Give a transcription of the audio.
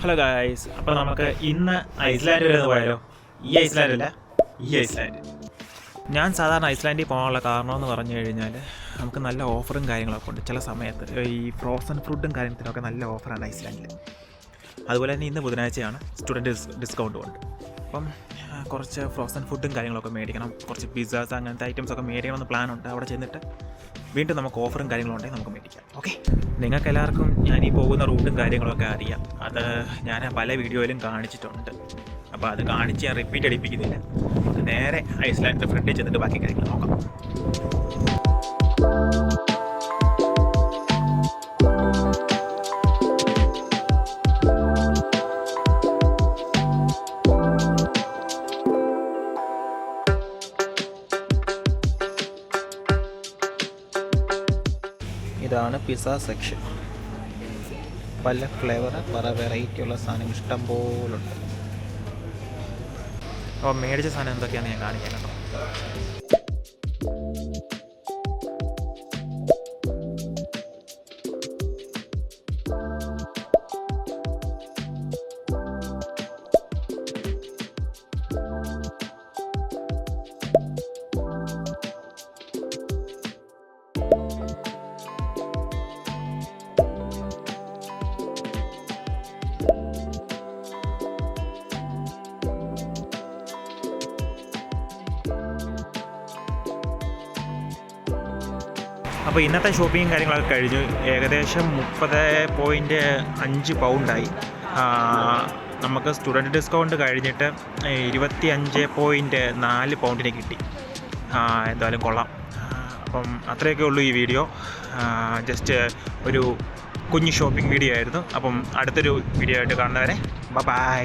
Hello guys, അപ്പോൾ നമുക്ക് ഇന്ന് ഐസ്ലാൻഡ് വരെ ഒന്ന് പോയാലോ? ഈ ഐസ്ലാൻഡ്. ഞാൻ സാധാരണ ഐസ്ലാൻഡിൽ പോകാനുള്ള കാരണമെന്ന് പറഞ്ഞു കഴിഞ്ഞാൽ നമുക്ക് നല്ല ഓഫറും കാര്യങ്ങളൊക്കെ ഉണ്ട്. ചില സമയത്ത് ഈ ഫ്രോസൺ ഫുഡും കാര്യത്തിനൊക്കെ നല്ല ഓഫറാണ് ഐസ്ലാൻഡിൽ. അതുപോലെ തന്നെ ഇന്ന് ബുധനാഴ്ചയാണ്, സ്റ്റുഡൻറ്റ് ഡിസ്കൗണ്ടും ഉണ്ട്. അപ്പം കുറച്ച് ഫ്രോസൺ ഫുഡും കാര്യങ്ങളൊക്കെ മേടിക്കണം, കുറച്ച് പിസ്സാസ് അങ്ങനത്തെ ഐറ്റംസൊക്കെ മേടിക്കണമെന്ന് പ്ലാനുണ്ട്. അവിടെ ചെന്നിട്ട് വീണ്ടും നമുക്ക് ഓഫറും കാര്യങ്ങളും ഉണ്ടെങ്കിൽ നമുക്ക് മേടിക്കാം. ഓക്കെ, നിങ്ങൾക്ക് എല്ലാവർക്കും ഞാൻ ഈ പോകുന്ന റൂട്ടും കാര്യങ്ങളൊക്കെ അറിയാം. അത് ഞാൻ പല വീഡിയോയിലും കാണിച്ചിട്ടുണ്ട്. അപ്പോൾ അത് കാണിച്ച് ഞാൻ റിപ്പീറ്റ് അടിപ്പിക്കുന്നില്ല. നമുക്ക് നേരെ ഐസ്ലാൻഡിൻ്റെ ഫ്രണ്ടിൽ ചെന്നിട്ട് ബാക്കി കാര്യങ്ങൾ നോക്കാം. ഇതാണ് പിസ്സ സെക്ഷൻ. പല ഫ്ലേവർ, പല വെറൈറ്റി ഉള്ള സാധനം ഇഷ്ടം പോലുണ്ട്. അപ്പോൾ മേടിച്ച സാധനം എന്തൊക്കെയാണെന്ന് ഞാൻ കാണിക്കാം കേട്ടോ. അപ്പോൾ ഇന്നത്തെ ഷോപ്പിങ്ങും കാര്യങ്ങളൊക്കെ കഴിഞ്ഞു. ഏകദേശം 30.5 പൗണ്ടായി. നമുക്ക് സ്റ്റുഡൻറ്റ് ഡിസ്കൗണ്ട് കഴിഞ്ഞിട്ട് 25.4 പൗണ്ടിന് കിട്ടി. എന്തായാലും കൊള്ളാം. അപ്പം അത്രയൊക്കെ ഉള്ളൂ ഈ വീഡിയോ. ജസ്റ്റ് ഒരു കുഞ്ഞ് ഷോപ്പിംഗ് വീഡിയോ ആയിരുന്നു. അപ്പം അടുത്തൊരു വീഡിയോ ആയിട്ട് കാണുന്നവരെ ബൈ.